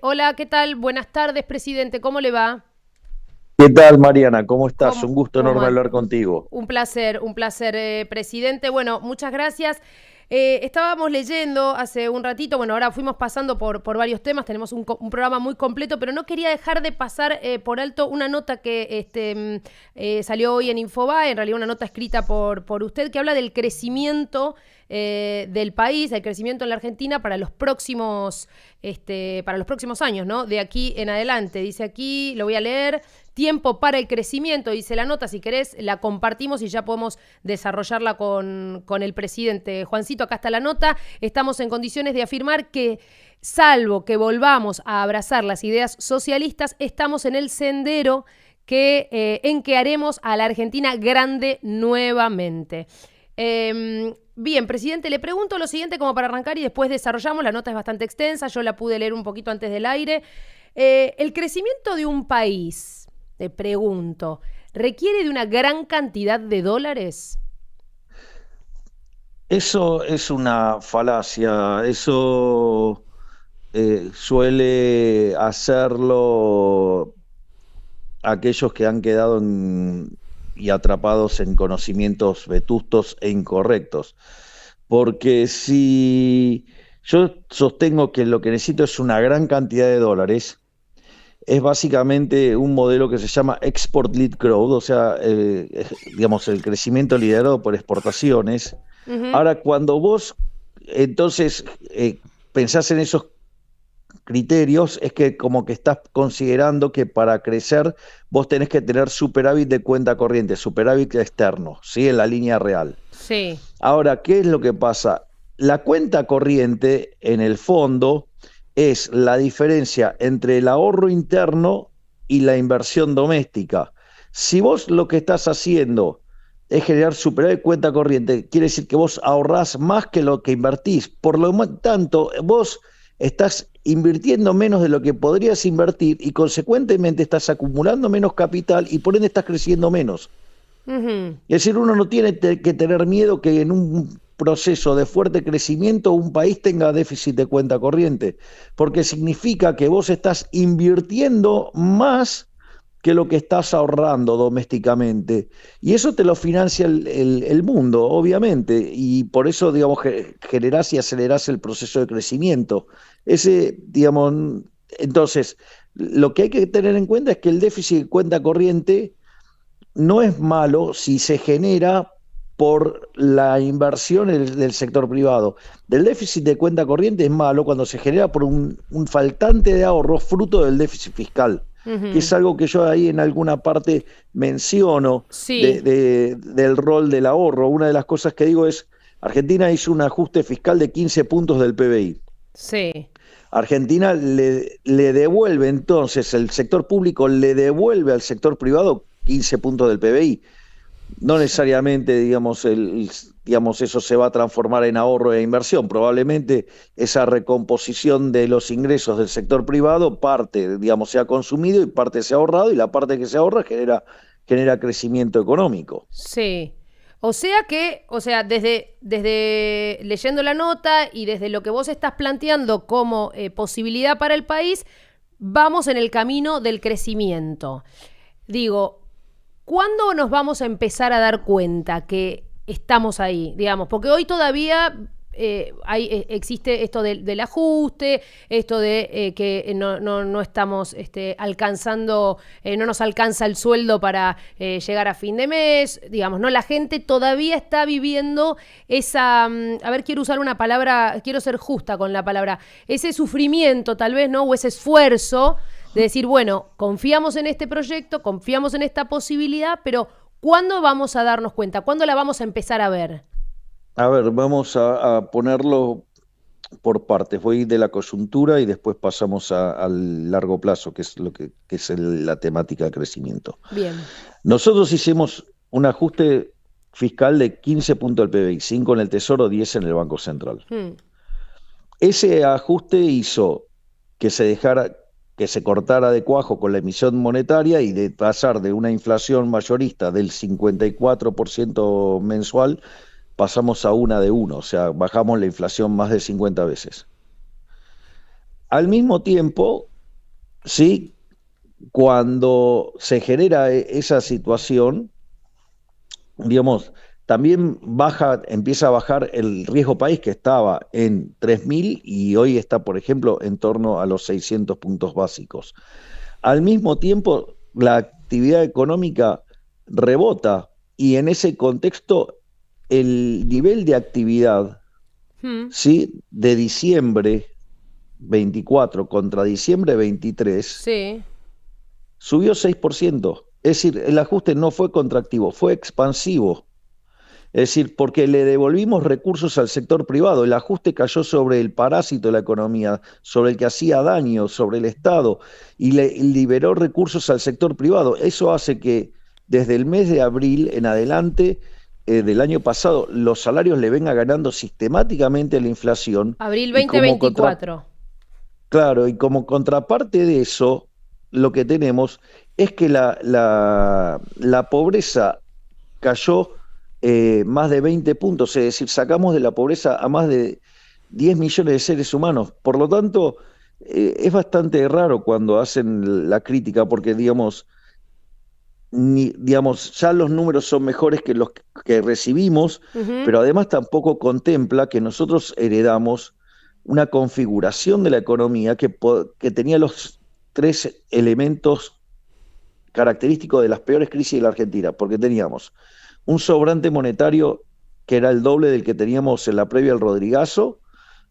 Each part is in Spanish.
Hola, ¿qué tal? Buenas tardes, presidente. ¿Cómo le va? ¿Qué tal, Mariana? ¿Cómo estás? ¿Cómo, Un gusto cómo enorme anda? hablar contigo. Un placer, presidente. Bueno, muchas gracias. Estábamos leyendo hace un ratito, bueno, ahora fuimos pasando por varios temas, tenemos un programa muy completo, pero no quería dejar de pasar por alto una nota que salió hoy en Infobae, en realidad una nota escrita por usted, que habla del crecimiento del país, del crecimiento en la Argentina para los próximos años, ¿no? De aquí en adelante. Dice aquí, lo voy a leer. Tiempo para el crecimiento, dice la nota. Si querés, la compartimos y ya podemos desarrollarla con el presidente. Juancito, acá está la nota. Estamos en condiciones de afirmar que, salvo que volvamos a abrazar las ideas socialistas, estamos en el sendero en que haremos a la Argentina grande nuevamente. Bien, presidente, le pregunto lo siguiente como para arrancar y después desarrollamos. La nota es bastante extensa, yo la pude leer un poquito antes del aire. El crecimiento de un país, te pregunto, ¿requiere de una gran cantidad de dólares? Eso es una falacia, eso suele hacerlo aquellos que han quedado y atrapados en conocimientos vetustos e incorrectos. Porque si yo sostengo que lo que necesito es una gran cantidad de dólares, es básicamente un modelo que se llama Export Lead Growth, o sea, digamos, el crecimiento liderado por exportaciones. Ujú. Ahora, cuando vos entonces pensás en esos criterios, es que como que estás considerando que para crecer vos tenés que tener superávit de cuenta corriente, superávit externo, ¿sí? En la línea real. Sí. Ahora, ¿qué es lo que pasa? La cuenta corriente, en el fondo, es la diferencia entre el ahorro interno y la inversión doméstica. Si vos lo que estás haciendo es generar superávit de cuenta corriente, quiere decir que vos ahorrás más que lo que invertís. Por lo tanto, vos estás invirtiendo menos de lo que podrías invertir y consecuentemente estás acumulando menos capital y por ende estás creciendo menos. Ujú. Es decir, uno no tiene que tener miedo que en un proceso de fuerte crecimiento un país tenga déficit de cuenta corriente, porque significa que vos estás invirtiendo más que lo que estás ahorrando domésticamente. Y eso te lo financia el mundo, obviamente, y por eso, digamos, generás y acelerás el proceso de crecimiento. Ese, digamos, entonces, lo que hay que tener en cuenta es que el déficit de cuenta corriente no es malo si se genera por la inversión del sector privado. Del déficit de cuenta corriente es malo cuando se genera por un faltante de ahorro fruto del déficit fiscal, que es Ujú. algo que yo ahí en alguna parte menciono Sí, del rol del ahorro. Una de las cosas que digo es, Argentina hizo un ajuste fiscal de 15 puntos del PBI. sí. Argentina le devuelve entonces, el sector público le devuelve al sector privado 15 puntos del PBI. No necesariamente, digamos, eso se va a transformar en ahorro e inversión. Probablemente esa recomposición de los ingresos del sector privado, parte, digamos, se ha consumido y parte se ha ahorrado, y la parte que se ahorra genera crecimiento económico. Sí. O sea, desde leyendo la nota y desde lo que vos estás planteando como posibilidad para el país, vamos en el camino del crecimiento. Digo, ¿cuándo nos vamos a empezar a dar cuenta que estamos ahí? Digamos, porque hoy todavía existe esto del ajuste, esto de que no estamos alcanzando, no nos alcanza el sueldo para llegar a fin de mes, digamos, ¿no? La gente todavía está viviendo a ver, quiero usar una palabra, quiero ser justa con la palabra, ese sufrimiento tal vez, ¿no? O ese esfuerzo de decir, bueno, confiamos en este proyecto, confiamos en esta posibilidad, pero ¿cuándo vamos a darnos cuenta? ¿Cuándo la vamos a empezar a ver? A ver, vamos a ponerlo por partes. Voy de la coyuntura y después pasamos al largo plazo, que es que es la temática de crecimiento. Bien. Nosotros hicimos un ajuste fiscal de 15 puntos del PBI, 5 en el Tesoro, 10 en el Banco Central. Hmm. Ese ajuste hizo que se dejara, que se cortara de cuajo con la emisión monetaria y de pasar de una inflación mayorista del 54% mensual, pasamos a una de uno, o sea, bajamos la inflación más de 50 veces. Al mismo tiempo, sí, cuando se genera esa situación, digamos, también empieza a bajar el riesgo país que estaba en 3.000 y hoy está, por ejemplo, en torno a los 600 puntos básicos. Al mismo tiempo, la actividad económica rebota y en ese contexto el nivel de actividad, Mm, ¿sí? De diciembre 24 contra diciembre 23 sí. subió 6%. Es decir, el ajuste no fue contractivo, fue expansivo. Es decir, porque le devolvimos recursos al sector privado. El ajuste cayó sobre el parásito de la economía, sobre el que hacía daño, sobre el Estado, y le liberó recursos al sector privado. Eso hace que desde el mes de abril en adelante del año pasado los salarios le venga ganando sistemáticamente a la inflación Abril y como 2024. claro, y como contraparte de eso, lo que tenemos es que la pobreza cayó más de 20 puntos, es decir, sacamos de la pobreza a más de 10 millones de seres humanos. Por lo tanto, es bastante raro cuando hacen la crítica, porque, digamos, ya los números son mejores que los que recibimos, Ujú. pero además tampoco contempla que nosotros heredamos una configuración de la economía que tenía los tres elementos característicos de las peores crisis de la Argentina, porque teníamos un sobrante monetario que era el doble del que teníamos en la previa al Rodrigazo.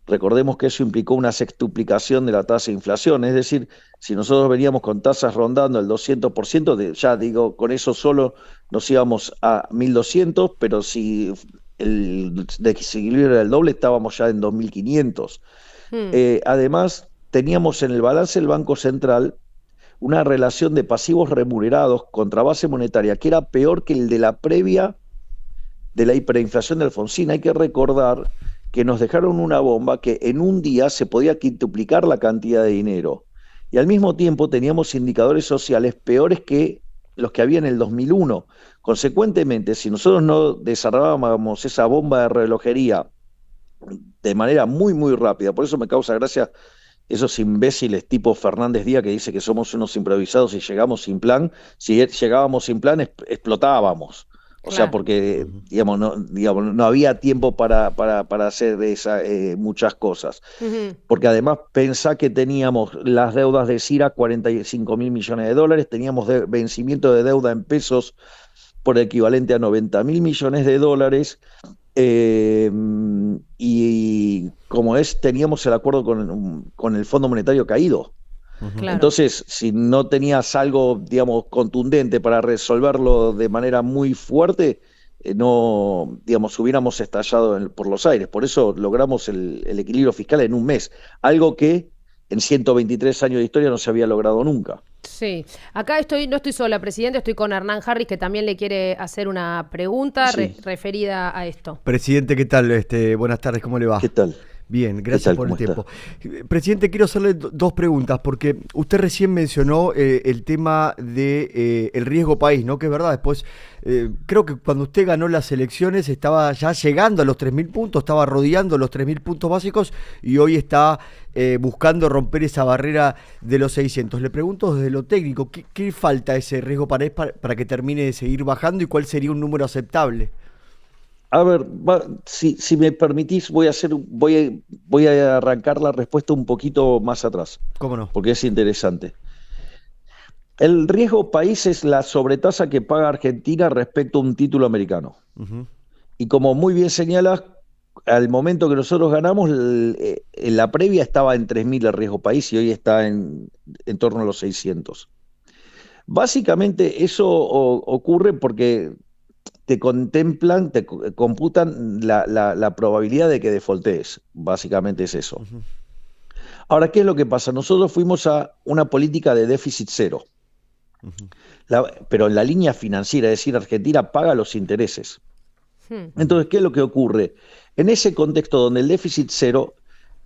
Recordemos que eso implicó una sextuplicación de la tasa de inflación, es decir, si nosotros veníamos con tasas rondando el 200%, ya digo, con eso solo nos íbamos a 1.200, pero si el desequilibrio era el doble, estábamos ya en 2.500. Mm, Además, teníamos en el balance del Banco Central una relación de pasivos remunerados contra base monetaria que era peor que el de la previa de la hiperinflación de Alfonsín. Hay que recordar que nos dejaron una bomba que en un día se podía quintuplicar la cantidad de dinero. Y al mismo tiempo teníamos indicadores sociales peores que los que había en el 2001. Consecuentemente, si nosotros no desarrollábamos esa bomba de relojería de manera muy, muy rápida, por eso me causa gracia esos imbéciles tipo Fernández Díaz que dice que somos unos improvisados y llegamos sin plan. Si llegábamos sin plan, explotábamos. O sea, claro. porque digamos, no había tiempo para hacer muchas cosas. Ujú. Porque además pensá que teníamos las deudas de CIRA, 45.000 millones de dólares, teníamos vencimiento de deuda en pesos por equivalente a 90.000 millones de dólares, eh, y como teníamos el acuerdo con el Fondo Monetario caído. Ujú. Claro. Entonces, si no tenías algo, digamos, contundente para resolverlo de manera muy fuerte, no, digamos, hubiéramos estallado por los aires. Por eso logramos el equilibrio fiscal en un mes, algo que en 123 años de historia no se había logrado nunca. Sí, acá no estoy sola, presidente, estoy con Hernán Harris, que también le quiere hacer una pregunta Sí. referida a esto. Presidente, ¿qué tal? Buenas tardes, ¿cómo le va? ¿Qué tal? Bien, ¿Qué gracias tal? por el ¿Cómo está? tiempo. Presidente, quiero hacerle dos preguntas, porque usted recién mencionó el tema de el riesgo país, ¿no? Que es verdad, después creo que cuando usted ganó las elecciones estaba ya llegando a los 3.000 puntos, estaba rodeando los 3.000 puntos básicos y hoy está buscando romper esa barrera de los 600. Le pregunto desde lo técnico, ¿qué falta ese riesgo país para que termine de seguir bajando y cuál sería un número aceptable? A ver, si me permitís, voy a arrancar la respuesta un poquito más atrás, ¿Cómo no? porque es interesante. El riesgo país es la sobretasa que paga Argentina respecto a un título americano. Ujú. Y como muy bien señalas, al momento que nosotros ganamos, en la previa estaba en 3.000 el riesgo país y hoy está en torno a los 600. Básicamente eso ocurre porque te computan la probabilidad de que defaultees. Básicamente es eso. Ujú. Ahora, ¿qué es lo que pasa? Nosotros fuimos a una política de déficit cero, Ujú. pero en la línea financiera, es decir, Argentina paga los intereses. Hmm, Ujú. Entonces, ¿qué es lo que ocurre? En ese contexto donde el déficit cero,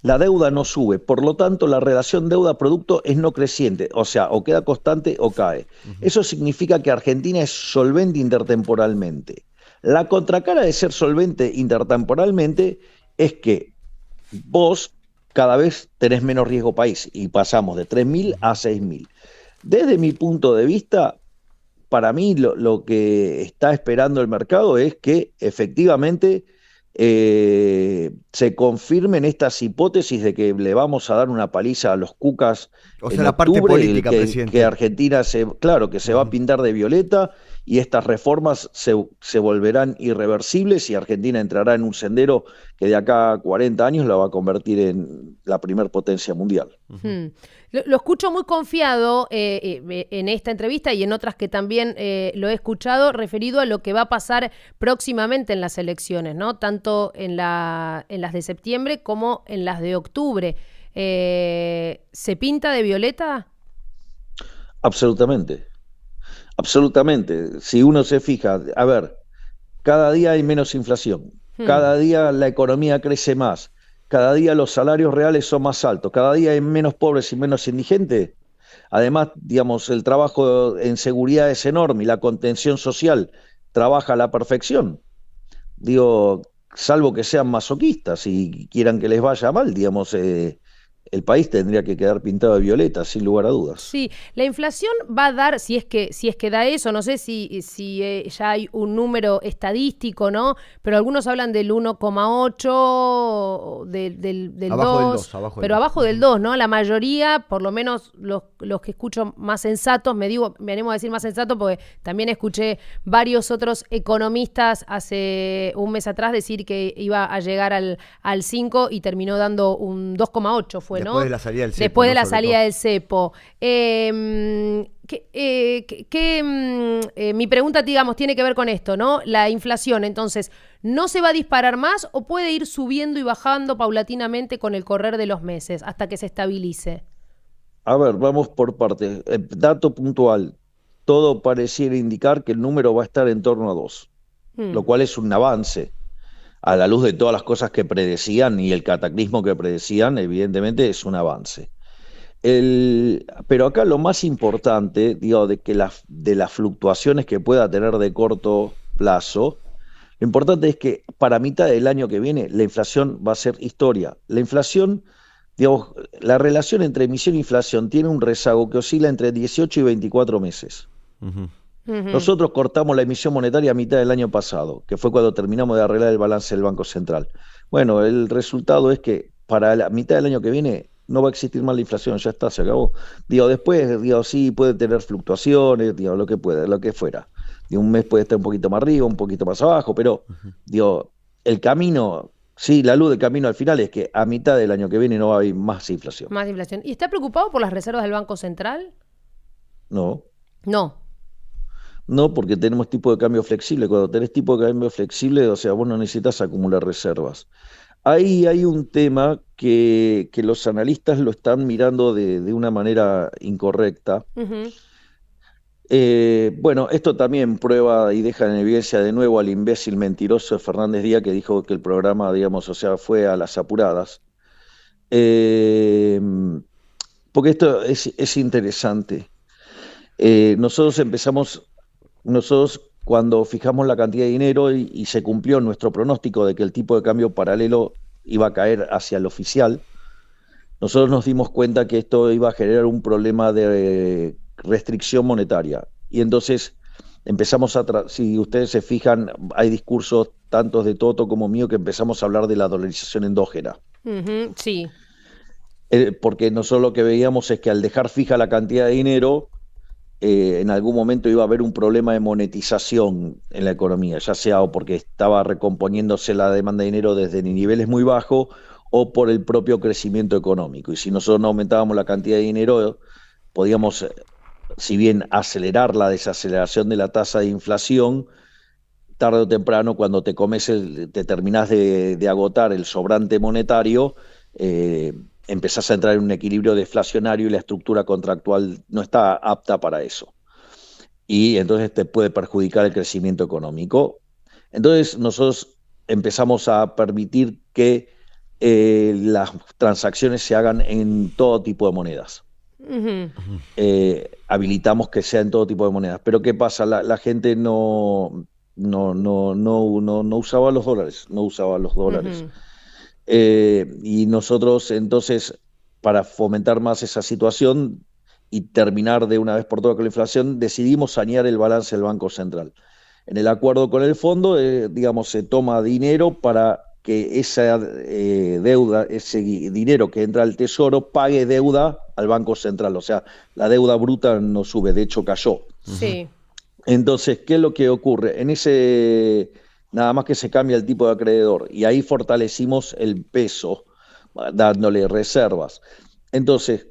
la deuda no sube, por lo tanto la relación deuda-producto es no creciente, o sea, o queda constante o cae. Ujú. Eso significa que Argentina es solvente intertemporalmente. La contracara de ser solvente intertemporalmente es que vos cada vez tenés menos riesgo país y pasamos de 3.000 a 6.000. Desde mi punto de vista, para mí lo que está esperando el mercado es que efectivamente se confirmen estas hipótesis de que le vamos a dar una paliza a los cucas O sea, en la parte octubre, política, presidente. que Argentina claro, que se va a pintar de violeta y estas reformas se volverán irreversibles y Argentina entrará en un sendero que de acá a 40 años la va a convertir en la primer potencia mundial. Lo escucho muy confiado en esta entrevista y en otras que también lo he escuchado referido a lo que va a pasar próximamente en las elecciones, ¿no? Tanto en las de septiembre como en las de octubre. ¿Se pinta de violeta? Absolutamente. Absolutamente. Si uno se fija, a ver, cada día hay menos inflación, cada día la economía crece más, cada día los salarios reales son más altos, cada día hay menos pobres y menos indigentes. Además, digamos, el trabajo en seguridad es enorme y la contención social trabaja a la perfección. Digo, salvo que sean masoquistas y quieran que les vaya mal, digamos, el país tendría que quedar pintado de violeta, sin lugar a dudas. Sí, la inflación va a dar, si es que da eso, no sé si ya hay un número estadístico, ¿no? Pero algunos hablan del 1,8, del Abajo 2, del 2, pero abajo del 2, ¿no? La mayoría, por lo menos los que escucho más sensatos, me animo a decir más sensatos porque también escuché varios otros economistas hace un mes atrás decir que iba a llegar al 5 y terminó dando un 2,8, fue, ¿no? Después de la salida del cepo. Después de ¿no? la Sobre salida todo. del cepo. Mi pregunta, digamos, tiene que ver con esto, ¿no? La inflación, entonces, ¿no se va a disparar más o puede ir subiendo y bajando paulatinamente con el correr de los meses hasta que se estabilice? A ver, vamos por partes. Dato puntual. Todo pareciera indicar que el número va a estar en torno a 2, lo cual es un avance. A la luz de todas las cosas que predecían y el cataclismo que predecían, evidentemente es un avance. Pero acá lo más importante, digo, de las fluctuaciones que pueda tener de corto plazo, lo importante es que para mitad del año que viene la inflación va a ser historia. La inflación, digamos, la relación entre emisión e inflación tiene un rezago que oscila entre 18 y 24 meses. Nosotros cortamos la emisión monetaria a mitad del año pasado, que fue cuando terminamos de arreglar el balance del Banco Central. Bueno, el resultado es que para la mitad del año que viene no va a existir más la inflación, ya está, se acabó. Digo, después, digo, sí puede tener fluctuaciones, digo, lo que fuera. Digo, un mes puede estar un poquito más arriba, un poquito más abajo, pero digo, el camino, sí, la luz del camino al final es que a mitad del año que viene no va a haber más inflación. Más inflación. ¿Y está preocupado por las reservas del Banco Central? No. No. Porque tenemos tipo de cambio flexible. Cuando tenés tipo de cambio flexible, o sea, vos no necesitas acumular reservas. Ahí hay un tema que los analistas lo están mirando de una manera incorrecta. Bueno, esto también prueba y deja en evidencia de nuevo al imbécil mentiroso de Fernández Díaz que dijo que el programa, digamos, o sea, fue a las apuradas. Porque esto es interesante. Nosotros cuando fijamos la cantidad de dinero y se cumplió nuestro pronóstico de que el tipo de cambio paralelo iba a caer hacia el oficial, nosotros nos dimos cuenta que esto iba a generar un problema de restricción monetaria. Y entonces empezamos si ustedes se fijan, hay discursos tantos de Toto como mío que empezamos a hablar de la dolarización endógena. Sí. Porque nosotros lo que veíamos es que al dejar fija la cantidad de dinero, en algún momento iba a haber un problema de monetización en la economía, ya sea o porque estaba recomponiéndose la demanda de dinero desde niveles muy bajos o por el propio crecimiento económico. Y si nosotros no aumentábamos la cantidad de dinero, podíamos, si bien acelerar la desaceleración de la tasa de inflación, tarde o temprano cuando te terminás de agotar el sobrante monetario, empezás a entrar en un equilibrio deflacionario y la estructura contractual no está apta para eso. Y entonces te puede perjudicar el crecimiento económico. Entonces nosotros empezamos a permitir que las transacciones se hagan en todo tipo de monedas. Habilitamos que sea en todo tipo de monedas. Pero ¿qué pasa? La gente no usaba los dólares. Y nosotros entonces, para fomentar más esa situación y terminar de una vez por todas con la inflación, decidimos sanear el balance del Banco Central. En el acuerdo con el fondo, digamos, se toma dinero para que esa deuda, ese dinero que entra al Tesoro, pague deuda al Banco Central. O sea, la deuda bruta no sube, de hecho cayó. Sí. Entonces, ¿qué es lo que ocurre? Nada más que se cambia el tipo de acreedor y ahí fortalecimos el peso, dándole reservas. Entonces,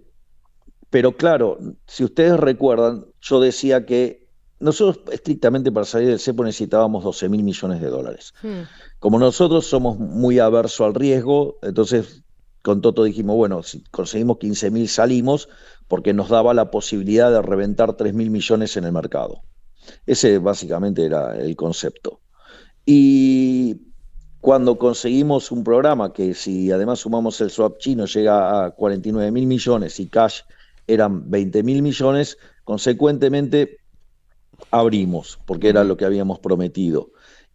pero claro, si ustedes recuerdan, yo decía que nosotros estrictamente para salir del cepo necesitábamos 12.000 millones de dólares. Como nosotros somos muy aversos al riesgo, entonces con Toto dijimos, bueno, si conseguimos 15.000 salimos, porque nos daba la posibilidad de reventar 3.000 millones en el mercado. Ese básicamente era el concepto. Y cuando conseguimos un programa que si además sumamos el swap chino llega a 49.000 millones y cash eran 20.000 millones, consecuentemente abrimos, porque era lo que habíamos prometido.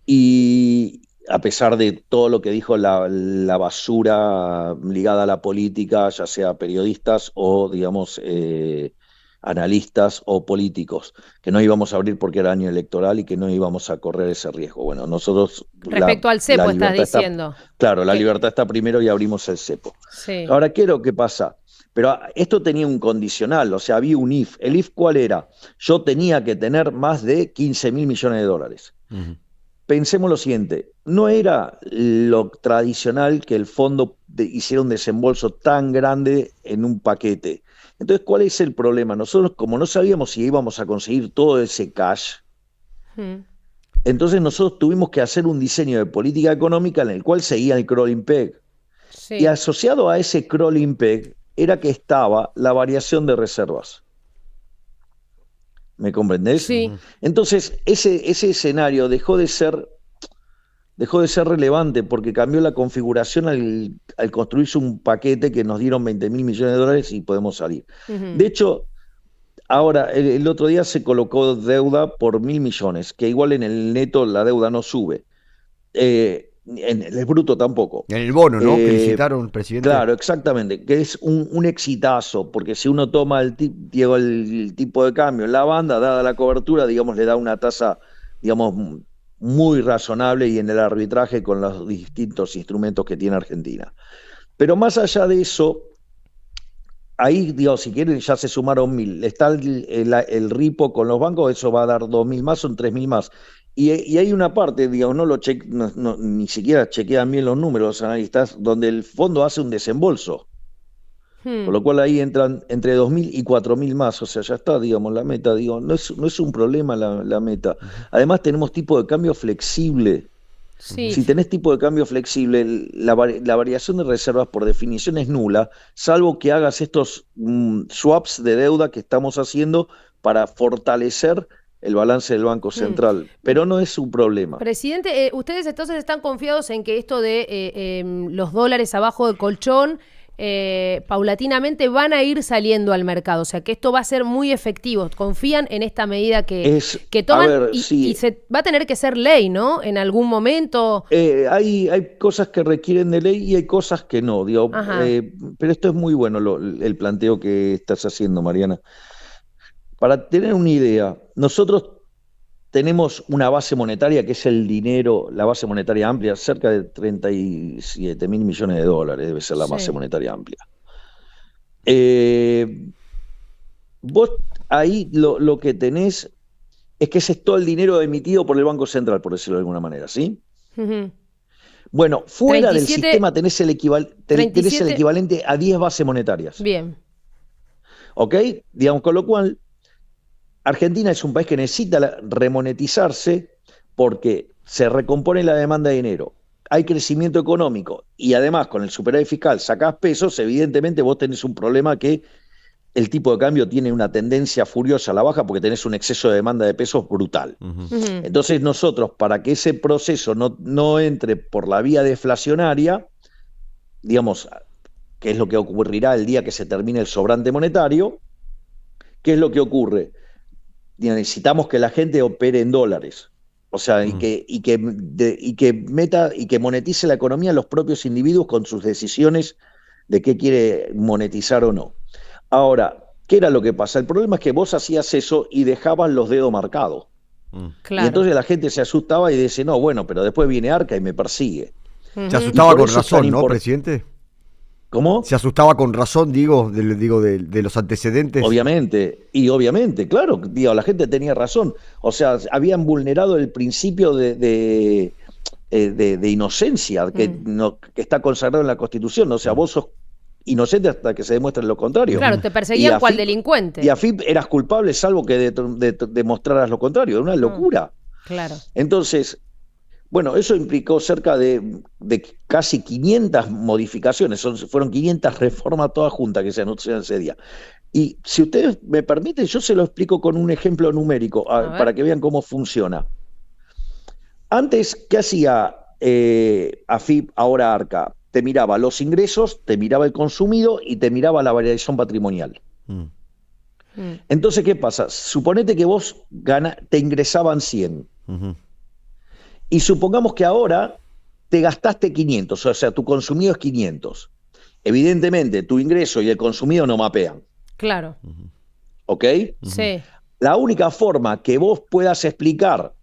Y a pesar de todo lo que dijo la basura ligada a la política, ya sea periodistas o, digamos, analistas o políticos, que no íbamos a abrir porque era año electoral y que no íbamos a correr ese riesgo. Bueno, nosotros... Respecto al cepo estás diciendo. Claro, la libertad está primero y abrimos el cepo. Sí. Ahora, ¿qué es lo que pasa? Pero esto tenía un condicional, o sea, había un if. ¿El if cuál era? Yo tenía que tener más de 15.000 millones de dólares. Pensemos lo siguiente, no era lo tradicional que el fondo hiciera un desembolso tan grande en un paquete. Entonces, ¿cuál es el problema? Nosotros, como no sabíamos si íbamos a conseguir todo ese cash, entonces nosotros tuvimos que hacer un diseño de política económica en el cual seguía el crawling peg. Sí. Y asociado a ese crawling peg era que estaba la variación de reservas. ¿Me comprendés? Sí. Entonces, ese escenario dejó de ser relevante porque cambió la configuración al construirse un paquete que nos dieron 20.000 millones de dólares y podemos salir. De hecho, ahora, el otro día se colocó deuda por 1.000 millones, que igual en el neto la deuda no sube. En el bruto tampoco. En el bono, ¿no? Que licitaron, presidente. Claro, exactamente, que es un exitazo, porque si uno toma el tipo de cambio en la banda, dada la cobertura, digamos, le da una tasa, digamos, muy razonable y en el arbitraje con los distintos instrumentos que tiene Argentina. Pero más allá de eso, ahí, digamos, si quieren, ya se sumaron 1.000. Está el ripo con los bancos, eso va a dar 2.000 más, son 3.000 más. Y hay una parte, digamos, ni siquiera chequean bien los números los analistas, donde el fondo hace un desembolso. Con lo cual ahí entran entre 2.000 y 4.000 más, o sea, ya está, digamos, la meta, digo, no es un problema la meta. Además tenemos tipo de cambio flexible. Sí. Si tenés tipo de cambio flexible, la variación de reservas por definición es nula, salvo que hagas estos swaps de deuda que estamos haciendo para fortalecer el balance del Banco Central, pero no es un problema. Presidente, ustedes entonces están confiados en que esto de los dólares abajo del colchón paulatinamente van a ir saliendo al mercado, o sea que esto va a ser muy efectivo. ¿Confían en esta medida que toman? Y se va a tener que ser ley, ¿no? En algún momento. Hay cosas que requieren de ley y hay cosas que no, digo, pero esto es muy bueno el planteo que estás haciendo, Mariana. Para tener una idea, nosotros tenemos una base monetaria que es el dinero, la base monetaria amplia, cerca de 37.000 millones de dólares debe ser la base monetaria amplia. Vos ahí lo que tenés es que ese es todo el dinero emitido por el Banco Central, por decirlo de alguna manera, ¿sí? Bueno, fuera 37, del sistema tenés el equivalente a 10 bases monetarias. Bien. ¿Ok? Digamos, con lo cual, Argentina es un país que necesita remonetizarse porque se recompone la demanda de dinero, hay crecimiento económico y además con el superávit fiscal sacás pesos, evidentemente vos tenés un problema que el tipo de cambio tiene una tendencia furiosa a la baja porque tenés un exceso de demanda de pesos brutal. Entonces nosotros, para que ese proceso no entre por la vía deflacionaria, digamos, que es lo que ocurrirá el día que se termine el sobrante monetario, ¿qué es lo que ocurre? Necesitamos que la gente opere en dólares. O sea, y que monetice la economía los propios individuos con sus decisiones de qué quiere monetizar o no. Ahora, ¿qué era lo que pasa? El problema es que vos hacías eso y dejabas los dedos marcados. Claro. Y entonces la gente se asustaba y dice, no, bueno, pero después viene Arca y me persigue. Se asustaba con eso es razón, tan ¿no, presidente? ¿Cómo? Se asustaba con razón, de los antecedentes. Obviamente, claro, digo, la gente tenía razón. O sea, habían vulnerado el principio de inocencia que está consagrado en la Constitución. O sea, vos sos inocente hasta que se demuestre lo contrario. Claro, te perseguían cual delincuente. Y a FIP eras culpable salvo que demostraras lo contrario. Era una locura. Claro. Entonces, bueno, eso implicó cerca de casi 500 modificaciones, fueron 500 reformas todas juntas que se anunciaron ese día. Y si ustedes me permiten, yo se lo explico con un ejemplo numérico para que vean cómo funciona. Antes, ¿qué hacía AFIP, ahora Arca? Te miraba los ingresos, te miraba el consumido y te miraba la variación patrimonial. Entonces, ¿qué pasa? Suponete que vos te ingresaban 100. Y supongamos que ahora te gastaste 500, o sea, tu consumido es 500. Evidentemente, tu ingreso y el consumido no mapean. Claro. ¿Ok? Sí. La única forma que vos puedas explicar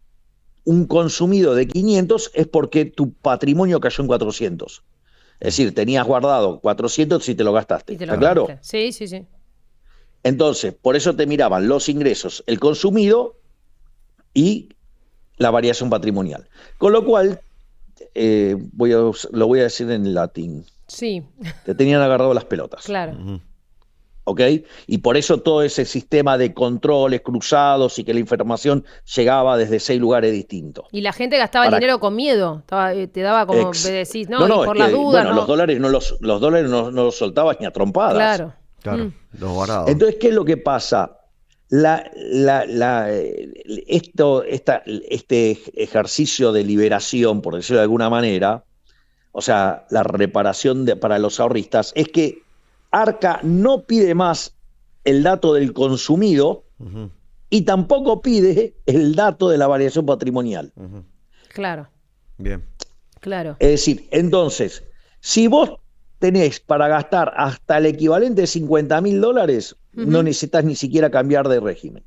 un consumido de 500 es porque tu patrimonio cayó en 400. Es decir, tenías guardado 400 y te lo gastaste. ¿Está claro? Sí, sí, sí. Entonces, por eso te miraban los ingresos, el consumido y la variación patrimonial. Con lo cual, lo voy a decir en latín. Sí. Te tenían agarrado las pelotas. Claro. ¿Ok? Y por eso todo ese sistema de controles cruzados y que la información llegaba desde 6 lugares distintos. Y la gente gastaba el dinero con miedo. Te daba como, decís, no, y por las dudas. Bueno, ¿no? los dólares no los soltabas ni a trompadas. Claro. Los varados. Entonces, ¿qué es lo que pasa? Este ejercicio de liberación, por decirlo de alguna manera, o sea, la reparación para los ahorristas, es que Arca no pide más el dato del consumido y tampoco pide el dato de la variación patrimonial. Claro. Bien. Claro. Es decir, entonces, si vos tenés para gastar hasta el equivalente de $50.000, no necesitas ni siquiera cambiar de régimen.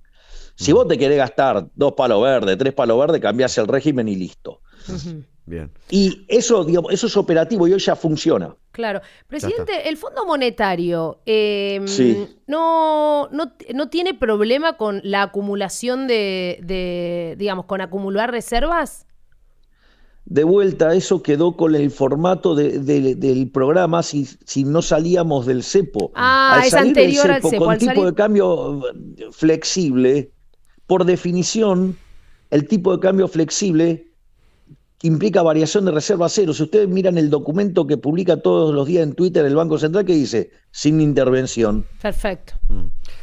Si vos te querés gastar 2 palos verdes, 3 palos verdes, cambiás el régimen y listo. Bien. Y eso, digamos, eso es operativo y hoy ya funciona. Claro. Presidente, el Fondo Monetario sí. no tiene problema con la acumulación digamos, con acumular reservas. De vuelta, eso quedó con el formato del programa si no salíamos del cepo. Es anterior al cepo. Con tipo de cambio flexible, por definición, el tipo de cambio flexible implica variación de reserva cero. Si ustedes miran el documento que publica todos los días en Twitter el Banco Central, que dice, sin intervención. Perfecto.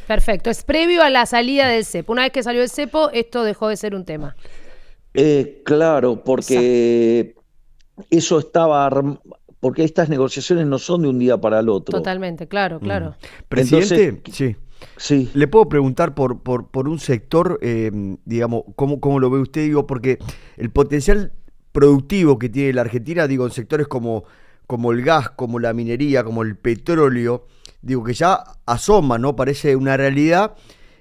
Perfecto. Es previo a la salida del cepo. Una vez que salió el cepo, esto dejó de ser un tema. Claro, porque eso estaba porque estas negociaciones no son de un día para el otro. Totalmente, claro. Presidente, entonces, sí. Le puedo preguntar por un sector, digamos, ¿cómo lo ve usted? Digo, porque el potencial productivo que tiene la Argentina, digo, en sectores como el gas, como la minería, como el petróleo, digo, que ya asoma, ¿no? Parece una realidad.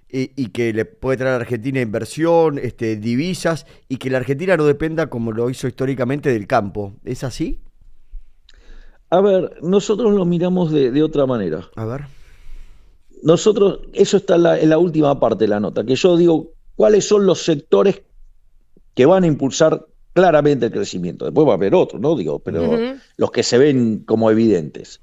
Y que le puede traer a Argentina inversión, divisas, y que la Argentina no dependa, como lo hizo históricamente, del campo. ¿Es así? A ver, nosotros lo miramos de otra manera. A ver. Nosotros, eso está en la última parte de la nota, que yo digo, ¿cuáles son los sectores que van a impulsar claramente el crecimiento? Después va a haber otros, ¿no? Digo, pero los que se ven como evidentes.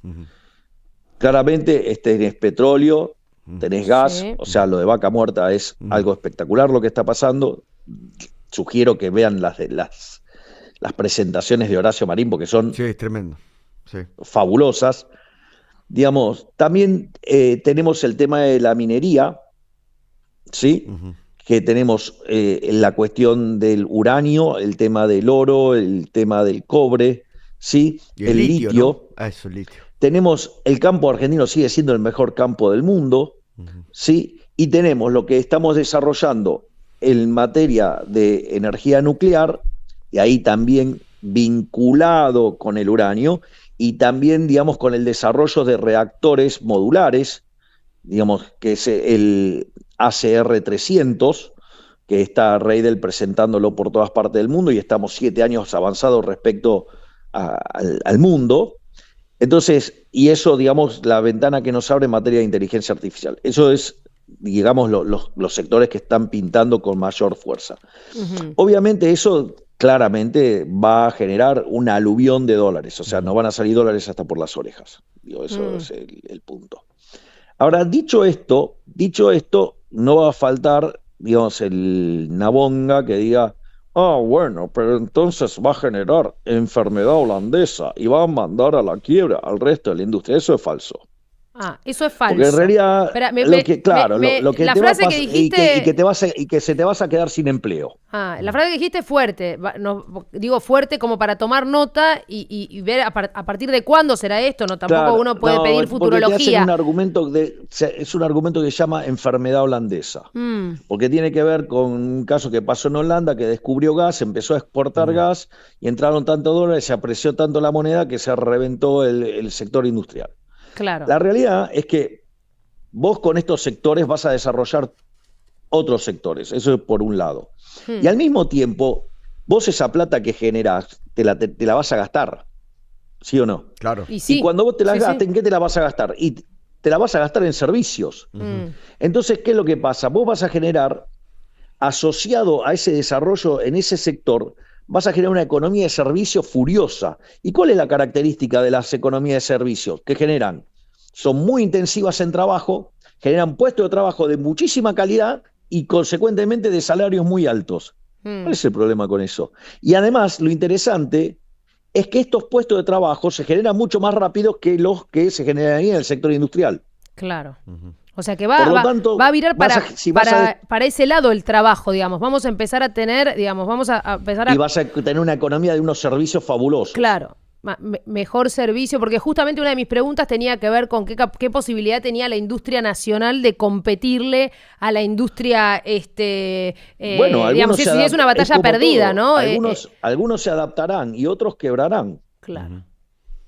Claramente, es petróleo, tenés gas, o sea, lo de Vaca Muerta es algo espectacular lo que está pasando. Sugiero que vean las presentaciones de Horacio Marín, porque son es tremendo. Sí. Fabulosas. Digamos, también tenemos el tema de la minería, ¿sí? Que tenemos la cuestión del uranio, el tema del oro, el tema del cobre, ¿sí? Y el litio. ¿No? Eso, el litio. Tenemos el campo argentino, sigue siendo el mejor campo del mundo, ¿sí? Y tenemos lo que estamos desarrollando en materia de energía nuclear, y ahí también vinculado con el uranio, y también, digamos, con el desarrollo de reactores modulares, digamos, que es el ACR-300, que está Reidel presentándolo por todas partes del mundo, y estamos 7 años avanzados respecto al mundo. Entonces, y eso, digamos, la ventana que nos abre en materia de inteligencia artificial. Eso es, digamos, los sectores que están pintando con mayor fuerza. Obviamente eso claramente va a generar un aluvión de dólares, o sea, no van a salir dólares hasta por las orejas. Digo, eso es el punto. Ahora, dicho esto, no va a faltar, digamos, el nabonga que diga, bueno, pero entonces va a generar enfermedad holandesa y va a mandar a la quiebra al resto de la industria. Eso es falso. Eso es falso. Porque en realidad, Espera, lo que la te va a frase que dijiste... y que se te vas a quedar sin empleo. La frase que dijiste es fuerte. Digo fuerte como para tomar nota y ver a partir de cuándo será esto. No, tampoco Claro, uno puede pedir futurología. Te hacen es un argumento que se llama enfermedad holandesa. Porque tiene que ver con un caso que pasó en Holanda, que descubrió gas, empezó a exportar gas y entraron tantos dólares, se apreció tanto la moneda que se reventó el sector industrial. Claro. La realidad es que vos con estos sectores vas a desarrollar otros sectores, eso es por un lado. Y al mismo tiempo, vos esa plata que generás, te la vas a gastar, ¿sí o no? Claro. Y cuando vos te la gastes, ¿en qué te la vas a gastar? Y te la vas a gastar en servicios. Entonces, ¿qué es lo que pasa? Vos vas a generar, asociado a ese desarrollo en ese sector, vas a generar una economía de servicios furiosa. ¿Y cuál es la característica de las economías de servicios? Que son muy intensivas en trabajo, generan puestos de trabajo de muchísima calidad y consecuentemente de salarios muy altos. ¿Cuál es el problema con eso? Y además, lo interesante es que estos puestos de trabajo se generan mucho más rápido que los que se generarían en el sector industrial. Claro. O sea que va a virar para ese lado el trabajo, digamos. Vamos a empezar a tener, digamos, Y vas a tener una economía de unos servicios fabulosos. Claro, mejor servicio, porque justamente una de mis preguntas tenía que ver con qué posibilidad tenía la industria nacional de competirle a la industria, digamos, si es una batalla perdida, ¿no? Algunos se adaptarán y otros quebrarán. Claro.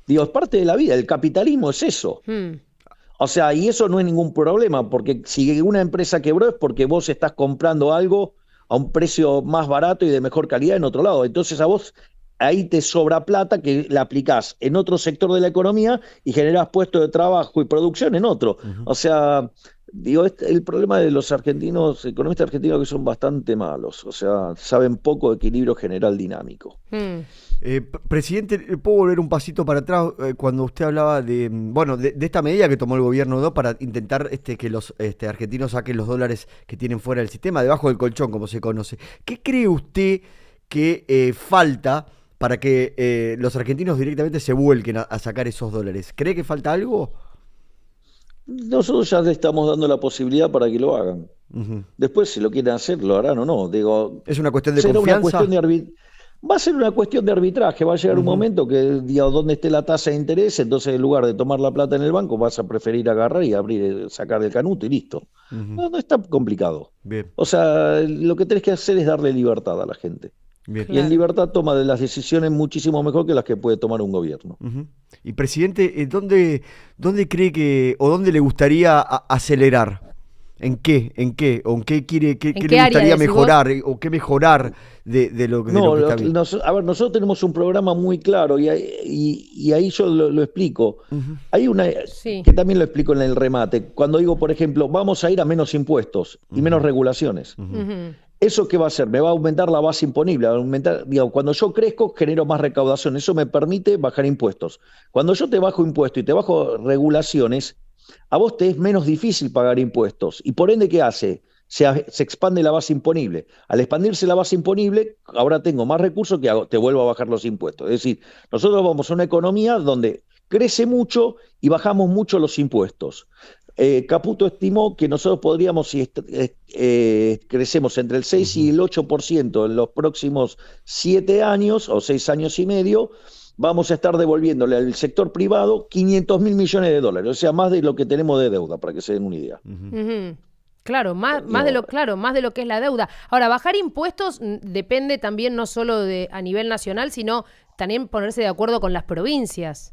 Digo, es parte de la vida, el capitalismo es eso. O sea, y eso no es ningún problema, porque si una empresa quebró es porque vos estás comprando algo a un precio más barato y de mejor calidad en otro lado. Entonces a vos ahí te sobra plata que la aplicás en otro sector de la economía y generás puestos de trabajo y producción en otro. O sea, digo, el problema de los economistas argentinos, que son bastante malos. O sea, saben poco de equilibrio general dinámico. Presidente, ¿puedo volver un pasito para atrás cuando usted hablaba de esta medida que tomó el gobierno, ¿no?, para intentar que los argentinos saquen los dólares que tienen fuera del sistema, debajo del colchón, como se conoce? ¿Qué cree usted que falta para que los argentinos directamente se vuelquen a sacar esos dólares? ¿Cree que falta algo? Nosotros ya le estamos dando la posibilidad para que lo hagan. Después, si lo quieren hacer, lo harán o no. Digo, ¿es una cuestión de confianza? Va a ser una cuestión de arbitraje. Va a llegar un momento que, digamos, donde esté la tasa de interés, entonces en lugar de tomar la plata en el banco, vas a preferir agarrar y sacar el canuto y listo. No está complicado. Bien. O sea, lo que tenés que hacer es darle libertad a la gente. Bien. Y en libertad toma de las decisiones muchísimo mejor que las que puede tomar un gobierno. Y presidente, ¿dónde cree que, o dónde le gustaría acelerar? ¿En qué? ¿O en qué quiere, qué le gustaría mejorar? ¿O qué mejorar de lo que está bien? Nosotros tenemos un programa muy claro y ahí yo lo explico. Hay una que también lo explico en el remate. Cuando digo, por ejemplo, vamos a ir a menos impuestos y menos regulaciones. ¿Eso qué va a hacer? Me va a aumentar la base imponible. Cuando yo crezco, genero más recaudación. Eso me permite bajar impuestos. Cuando yo te bajo impuestos y te bajo regulaciones, a vos te es menos difícil pagar impuestos. Y por ende, ¿qué hace? Se expande la base imponible. Al expandirse la base imponible, ahora tengo más recursos que te vuelvo a bajar los impuestos. Es decir, nosotros vamos a una economía donde crece mucho y bajamos mucho los impuestos. Caputo estimó que nosotros podríamos, si crecemos entre el 6 y el 8% en los próximos 7 años o 6 años y medio, vamos a estar devolviéndole al sector privado 500.000 millones de dólares, o sea, más de lo que tenemos de deuda, para que se den una idea. Claro, más de lo que es la deuda. Ahora, bajar impuestos depende también no solo a nivel nacional, sino también ponerse de acuerdo con las provincias.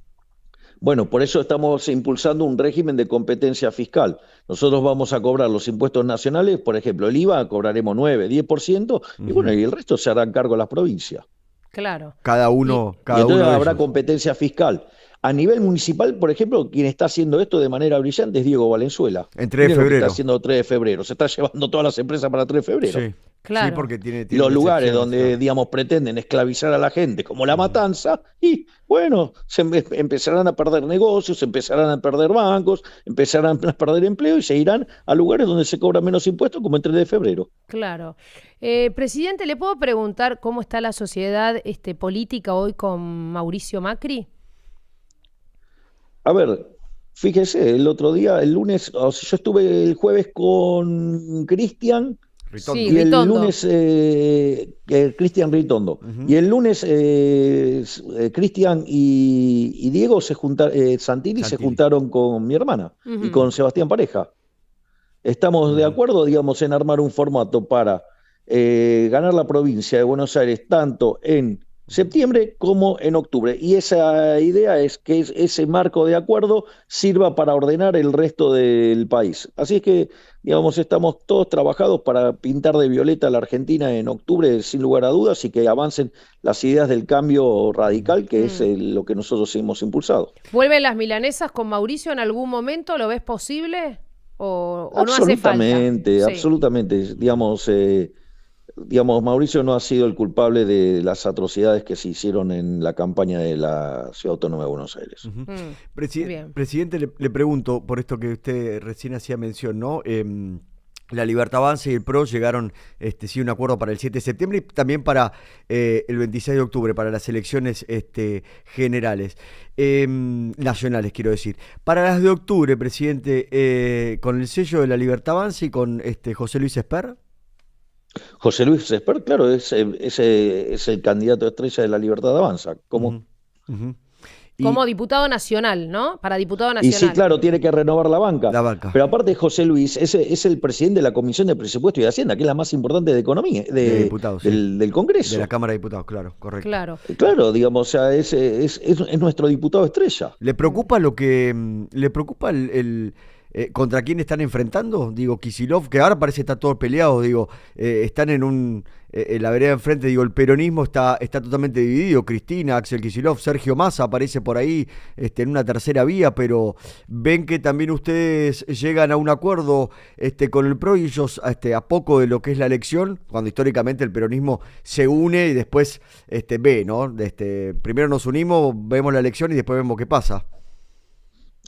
Bueno, por eso estamos impulsando un régimen de competencia fiscal. Nosotros vamos a cobrar los impuestos nacionales, por ejemplo, el IVA cobraremos 9, 10%, y bueno, y el resto se harán cargo las provincias. Claro. Cada Y uno entonces de habrá ellos. competencia fiscal. A nivel municipal, por ejemplo, quien está haciendo esto de manera brillante es Diego Valenzuela. En 3 de Miren lo que está febrero. haciendo 3 de febrero. Se está llevando todas las empresas para 3 de febrero. Sí, sí, Claro. porque tiene Los lugares excepciones, donde, claro. digamos, pretenden esclavizar a la gente, como La Matanza, y bueno, empezarán a perder negocios, empezarán a perder bancos, empezarán a perder empleo y se irán a lugares donde se cobran menos impuestos, como en 3 de febrero. Claro. Presidente, ¿le puedo preguntar cómo está la sociedad política hoy con Mauricio Macri? A ver, fíjese, el otro día, el lunes, o sea, yo estuve el jueves con Cristian. Ritondo. Sí, Y el Ritondo. lunes, Cristian Ritondo. Ujú. Y el lunes, Cristian y Diego Santilli se Santilli. juntaron con mi hermana y Ujú. con Sebastián Pareja. Estamos de Ujú. acuerdo, digamos, en armar un formato para ganar la provincia de Buenos Aires tanto en septiembre como en octubre. Y esa idea es que ese marco de acuerdo sirva para ordenar el resto del país. Así es que, digamos, estamos todos trabajados para pintar de violeta a la Argentina en octubre, sin lugar a dudas, y que avancen las ideas del cambio radical, que es lo que nosotros hemos impulsado. ¿Vuelven las milanesas con Mauricio en algún momento? ¿Lo ves posible? ¿O no hace falta? Absolutamente, Sí. absolutamente. Digamos, Mauricio no ha sido el culpable de las atrocidades que se hicieron en la campaña de la Ciudad Autónoma de Buenos Aires. Ujú. Bien. Presidente, le pregunto, por esto que usted recién hacía mención, ¿no? La Libertad Avanza y el PRO llegaron, sí, a un acuerdo para el 7 de septiembre y también para el 26 de octubre, para las elecciones generales, nacionales, quiero decir. Para las de octubre, presidente, con el sello de la Libertad Avanza y con José Luis Esper. José Luis Esper, claro, es el candidato estrella de la Libertad Avanza. ¿Cómo? Ujú, ujú. Como diputado nacional, ¿no? Para diputado Y sí, nacional. claro, tiene que renovar la banca. La banca. Pero aparte, José Luis es el presidente de la Comisión de Presupuesto y Hacienda, que es la más importante de Economía, De diputados, sí. del De Congreso. la Cámara de Diputados, claro, correcto. Claro. Claro, digamos, o sea, es nuestro diputado estrella. ¿Le preocupa le preocupa contra quién están enfrentando? Digo, Kicillof, que ahora parece que está todo peleado, digo, están en la vereda de enfrente, digo, el peronismo está totalmente dividido, Cristina, Axel Kicillof, Sergio Massa aparece por ahí en una tercera vía, pero ven que también ustedes llegan a un acuerdo con el PRO y ellos a poco de lo que es la elección, cuando históricamente el peronismo se une y después ve, ¿no? Primero nos unimos, vemos la elección y después vemos qué pasa.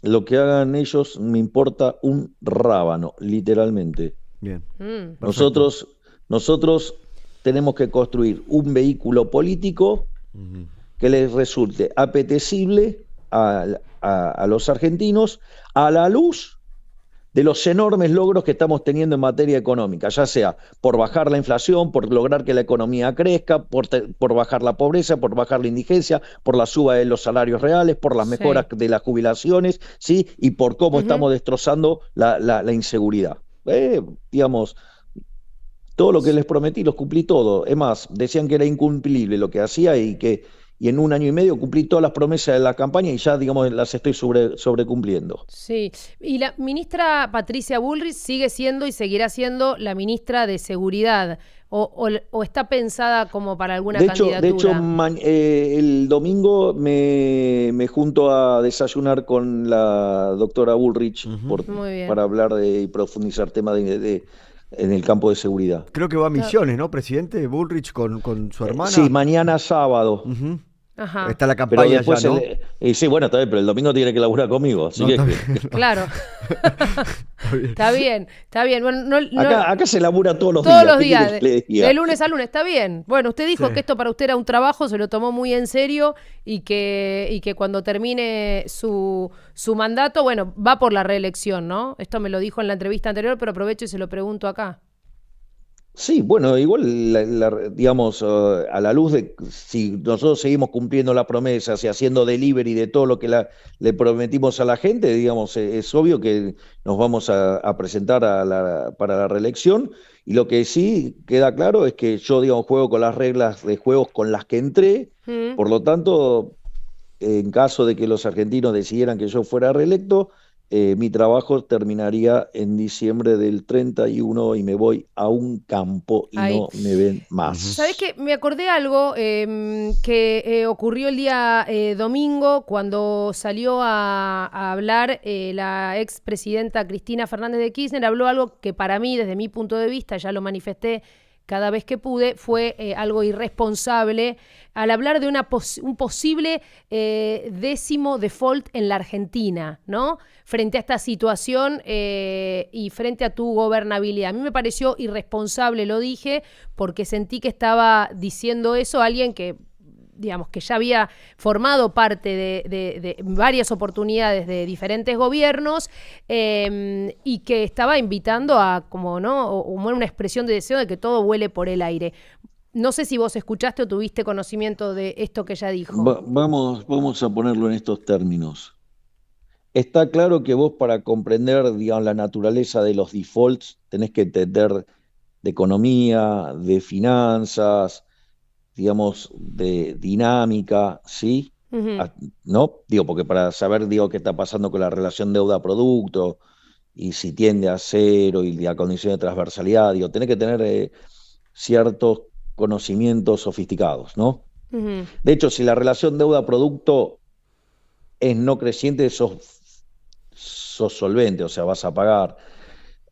Lo que hagan ellos me importa un rábano, literalmente. Bien. Mm. Nosotros tenemos que construir un vehículo político Ujú. que les resulte apetecible a los argentinos a la luz de los enormes logros que estamos teniendo en materia económica, ya sea por bajar la inflación, por lograr que la economía crezca, por bajar la pobreza, por bajar la indigencia, por la suba de los salarios reales, por las Sí. mejoras de las jubilaciones, ¿sí? Y por cómo Ujú. estamos destrozando la inseguridad. Digamos, todo lo que les prometí, los cumplí todo. Es más, decían que era incumplible lo que hacía y en un año y medio cumplí todas las promesas de la campaña y ya, digamos, las estoy sobrecumpliendo. Sí. Y la ministra Patricia Bullrich sigue siendo y seguirá siendo la ministra de Seguridad. ¿O está pensada como para alguna candidatura? De hecho, el domingo me junto a desayunar con la doctora Bullrich Ujú. Muy bien. para hablar y profundizar temas en el campo de seguridad. Creo que va a Misiones, ¿no, presidente? Bullrich con su hermana. Sí, mañana sábado. Ujú. Ajá. Está la Pero campaña después, ya, ¿no? sí, bueno, está bien, pero el domingo tiene que laburar conmigo, así No, que está Claro. Está bien, está bien. Bueno, acá se labura todos los todos días. los ¿qué días, quiere que le diga? de lunes a lunes, está bien. Bueno, usted dijo Sí. que esto para usted era un trabajo, se lo tomó muy en serio y que cuando termine su mandato, bueno, va por la reelección, ¿no? Esto me lo dijo en la entrevista anterior, pero aprovecho y se lo pregunto acá. Sí, bueno, igual, digamos, a la luz de si nosotros seguimos cumpliendo las promesas y haciendo delivery de todo lo que le prometimos a la gente, digamos, es obvio que nos vamos a presentar para la reelección. Y lo que sí queda claro es que yo, digamos, juego con las reglas de juegos con las que entré. Mm. Por lo tanto, en caso de que los argentinos decidieran que yo fuera reelecto, mi trabajo terminaría en diciembre del 31 y me voy a un campo y Ahí. no me ven Ujú. ¿Sabés más. qué? Me acordé algo que ocurrió el día domingo cuando salió a hablar la expresidenta Cristina Fernández de Kirchner. Habló algo que para mí, desde mi punto de vista, ya lo manifesté cada vez que pude, fue algo irresponsable al hablar de un posible décimo default en la Argentina, ¿no? Frente a esta situación y frente a tu gobernabilidad. A mí me pareció irresponsable, lo dije, porque sentí que estaba diciendo eso alguien que, digamos, que ya había formado parte de varias oportunidades de diferentes gobiernos y que estaba invitando a, como, ¿no? O una expresión de deseo de que todo vuele por el aire. No sé si vos escuchaste o tuviste conocimiento de esto que ella dijo. Vamos a ponerlo en estos términos. Está claro que vos para comprender, digamos, la naturaleza de los defaults tenés que entender de economía, de finanzas, digamos, de dinámica, ¿sí? Ujú. Ah, ¿no? Digo, porque para saber, digo, qué está pasando con la relación deuda-producto y si tiende a cero y la condición de transversalidad, digo, tenés que tener ciertos conocimientos sofisticados, ¿no? Ujú. De hecho, si la relación deuda-producto es no creciente, sos solvente, o sea, vas a pagar.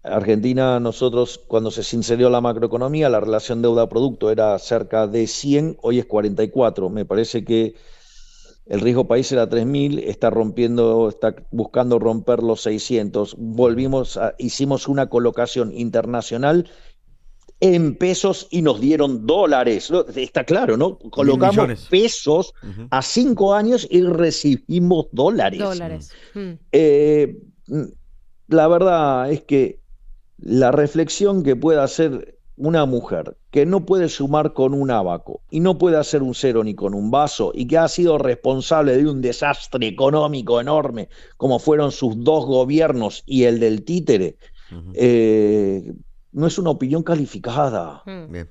Argentina, nosotros, cuando se sinceró la macroeconomía, la relación deuda-producto era cerca de 100, hoy es 44. Me parece que el riesgo país era 3.000, está buscando romper los 600. Hicimos una colocación internacional en pesos y nos dieron dólares, ¿no? Está claro, ¿no? Mil Colocamos millones. pesos Ujú. a 5 años y recibimos dólares. Mm. Dólares. Mm. Eh, la verdad es que la reflexión que puede hacer una mujer que no puede sumar con un abaco y no puede hacer un cero ni con un vaso y que ha sido responsable de un desastre económico enorme como fueron sus dos gobiernos y el del títere, Ujú. eh, no es una opinión calificada. Mm. Bien.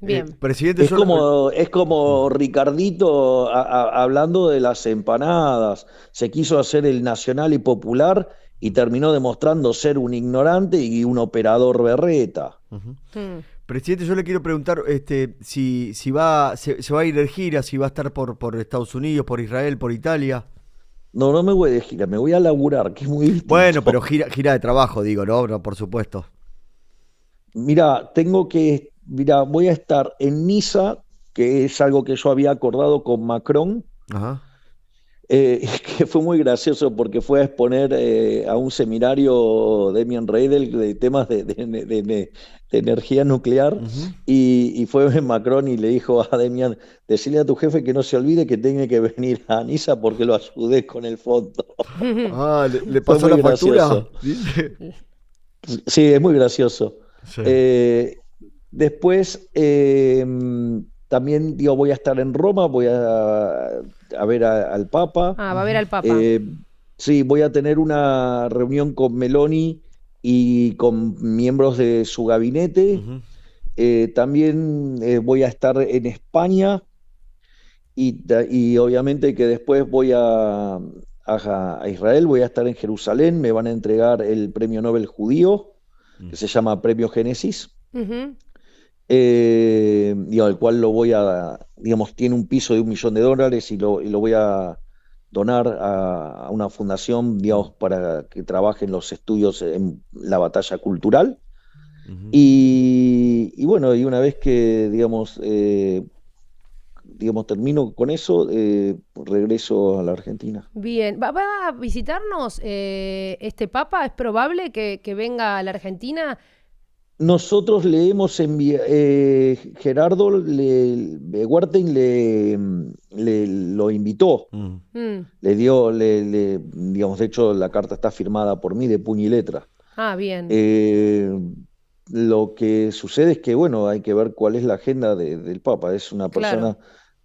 Bien. Presidente, Es yo le- como, es como Ricardito hablando de las empanadas. Se quiso hacer el nacional y popular y terminó demostrando ser un ignorante y un operador berreta. Ujú. Mm. Presidente, yo le quiero preguntar se va a ir de gira, si va a estar por Estados Unidos, por Israel, por Italia. No, no me voy de gira, me voy a laburar, que es muy Bueno, pero distinto. gira de trabajo, digo, ¿no? No, por supuesto. Mira, voy a estar en Niza, que es algo que yo había acordado con Macron, Ajá. que fue muy gracioso porque fue a exponer a un seminario Demian Reidel de temas de energía nuclear Ujú. y fue Macron y le dijo a Demian, decirle a tu jefe que no se olvide que tiene que venir a Niza porque lo ayudé con el fondo. Ah, ¿le Fue pasó muy la factura? gracioso. Dice. Sí, es muy gracioso. Sí. Eh, Después, también digo, voy a estar en Roma, voy a ver al Papa. Ah, va a ver al Papa. Eh, sí, voy a tener una reunión con Meloni y con miembros de su gabinete. Ujú. También voy a estar en España y obviamente que después voy a Israel, voy a estar en Jerusalén, me van a entregar el premio Nobel judío, Mm. que se llama Premio Génesis, Ujú. digo, el cual lo voy digamos, tiene un piso de $1 millón y lo voy a donar a una fundación, Mm. digamos, para que trabaje en los estudios en la batalla cultural. Ujú. Y bueno, y una vez que, digamos, termino con eso, regreso a la Argentina. Bien. ¿Va a visitarnos este Papa? ¿Es probable que venga a la Argentina? Nosotros le hemos enviado, Gerardo Wertheim lo invitó, Mm. Mm. digamos, de hecho la carta está firmada por mí de puño y letra. Ah, bien. Eh, lo que sucede es que, bueno, hay que ver cuál es la agenda del Papa. Es una persona Claro.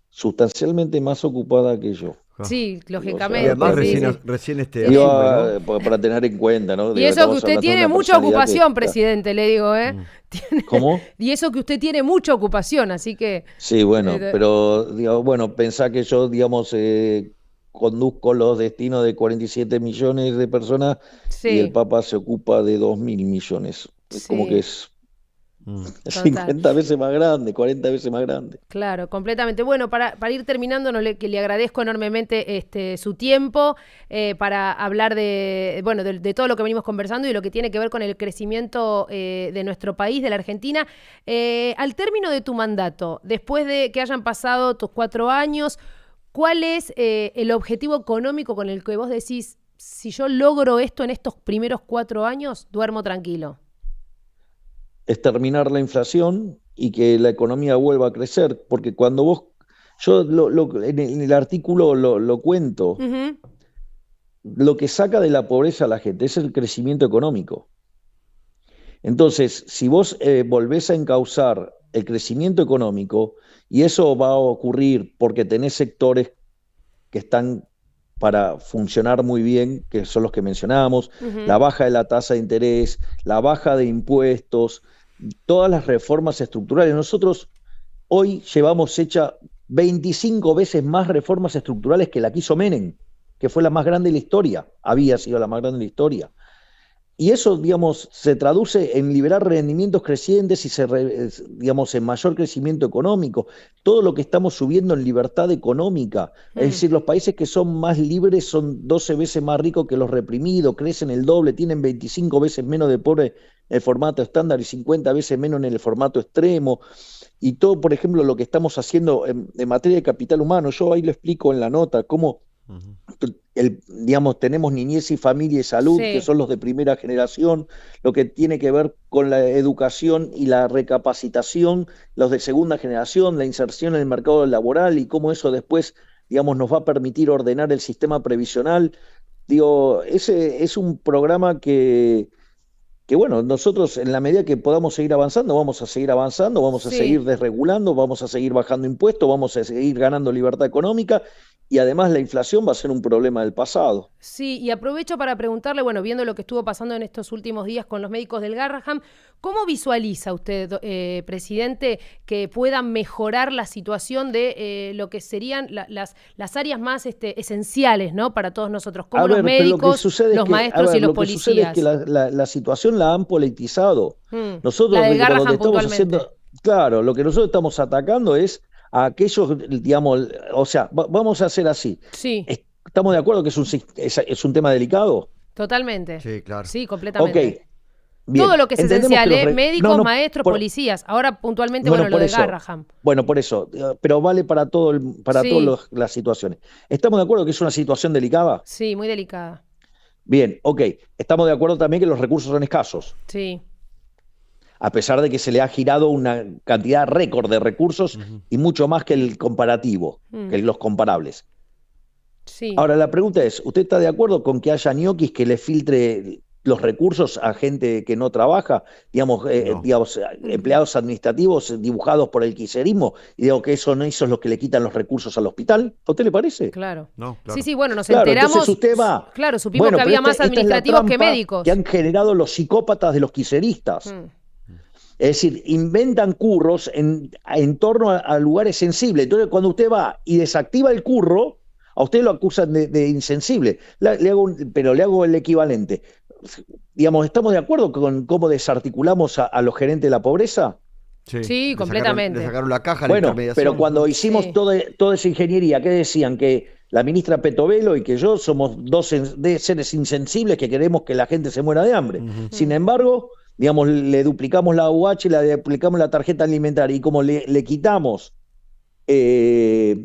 sustancialmente más ocupada que yo. Sí, Digo, o Y sea, lógicamente, además sí, recién, sí. recién digo, asume, ¿no? para tener en cuenta, ¿no? Y Digo, eso que estamos usted hablando de tiene una mucha personalidad que ocupación, está... presidente, le digo, ¿eh? Mm. ¿Cómo? Y eso que usted tiene mucha ocupación, así que... Sí, bueno, eh, pero digo, bueno, pensá que yo, digamos, conduzco los destinos de 47 millones de personas y el sí, Papa se ocupa de 2.000 millones. Es como que sí, es Mm. total. 50 veces más grande, 40 veces más grande. Claro, completamente. Bueno, para ir terminando, que le agradezco enormemente su tiempo para hablar bueno, de todo lo que venimos conversando y lo que tiene que ver con el crecimiento de nuestro país, de la Argentina. Al término de tu mandato, después de que hayan pasado tus 4 años, ¿cuál es el objetivo económico con el que vos decís, si yo logro esto en estos primeros 4 años, duermo tranquilo? Es terminar la inflación y que la economía vuelva a crecer, porque cuando vos, yo en el artículo lo cuento, Ujú. lo que saca de la pobreza a la gente es el crecimiento económico. Entonces, si vos volvés a encauzar el crecimiento económico, y eso va a ocurrir porque tenés sectores que están para funcionar muy bien, que son los que mencionamos, la Ujú. baja de la tasa de interés, la baja de impuestos, todas las reformas estructurales. Nosotros hoy llevamos hecha 25 veces más reformas estructurales que la que hizo Menem, que fue la más grande de la historia, había sido la más grande de la historia. Y eso, digamos, se traduce en liberar rendimientos crecientes y digamos, en mayor crecimiento económico. Todo lo que estamos subiendo en libertad económica. Es Mm. decir, los países que son más libres son 12 veces más ricos que los reprimidos, crecen el doble, tienen 25 veces menos de pobres en el formato estándar y 50 veces menos en el formato extremo. Y todo, por ejemplo, lo que estamos haciendo en materia de capital humano, yo ahí lo explico en la nota, cómo Ujú. digamos, tenemos niñez y familia y salud, que Sí. son los de primera generación, lo que tiene que ver con la educación y la recapacitación, los de segunda generación, la inserción en el mercado laboral y cómo eso después, digamos, nos va a permitir ordenar el sistema previsional. Digo, ese es un programa que bueno, nosotros en la medida que podamos seguir avanzando, vamos a seguir avanzando, vamos a Sí. seguir desregulando, vamos a seguir bajando impuestos, vamos a seguir ganando libertad económica y además la inflación va a ser un problema del pasado. Sí, y aprovecho para preguntarle, bueno, viendo lo que estuvo pasando en estos últimos días con los médicos del Garraham, ¿cómo visualiza usted, presidente, que puedan mejorar la situación de lo que serían las áreas más esenciales, ¿no? Para todos nosotros, A como los ver, pero lo que médicos, sucede es los que, a maestros y ver, los lo que sucede es que policías? la situación la han politizado. La Nosotros, del digo, donde Garraham estamos puntualmente. haciendo, claro, lo que nosotros estamos atacando es a aquellos, digamos, o sea, vamos a hacer así. Sí, ¿Estamos de acuerdo que es un tema delicado? totalmente. Sí, claro. Sí, Ok, completamente. Todo bien. lo que es Entendemos que esencial, ¿eh? No, Médicos, no, maestros, policías. Ahora puntualmente, bueno, bueno, lo por de eso. Garraham. Bueno, por eso, pero vale para para todas Sí, las situaciones. ¿Estamos de acuerdo que es una situación delicada? sí, muy delicada. Bien, ok. Estamos de acuerdo también que los recursos son escasos, Sí. a pesar de que se le ha girado una cantidad récord de recursos Ujú. y mucho más que el comparativo, Mm, que los comparables. sí. Ahora, la pregunta es, ¿usted está de acuerdo con que haya ñoquis que le filtre los recursos a gente que no trabaja, No. digamos, empleados administrativos dibujados por el kirchnerismo, y digo que eso no eso es lo que le quitan los recursos al hospital? ¿A usted le parece? Claro. No, Sí, claro. sí, bueno, nos Claro, entonces enteramos. usted va. Claro, supimos Bueno, que pero había más esta es la administrativos que trampa que médicos. han generado los psicópatas de los kirchneristas. Mm, Es decir, inventan curros en torno a lugares sensibles. Entonces, cuando usted va y desactiva el curro, a usted lo acusan de insensible. Pero le hago el equivalente. Digamos, ¿estamos de acuerdo con cómo desarticulamos a los gerentes de la pobreza? Sí, sí, le completamente. sacaron la caja a la Bueno, intermediación. pero cuando hicimos Sí. toda esa ingeniería, ¿qué decían? Que la ministra Petovelo y que yo somos dos seres insensibles que queremos que la gente se muera de hambre. Ujú. Sin Mm, embargo, digamos, le duplicamos la UH, le duplicamos la tarjeta alimentaria y como le quitamos Le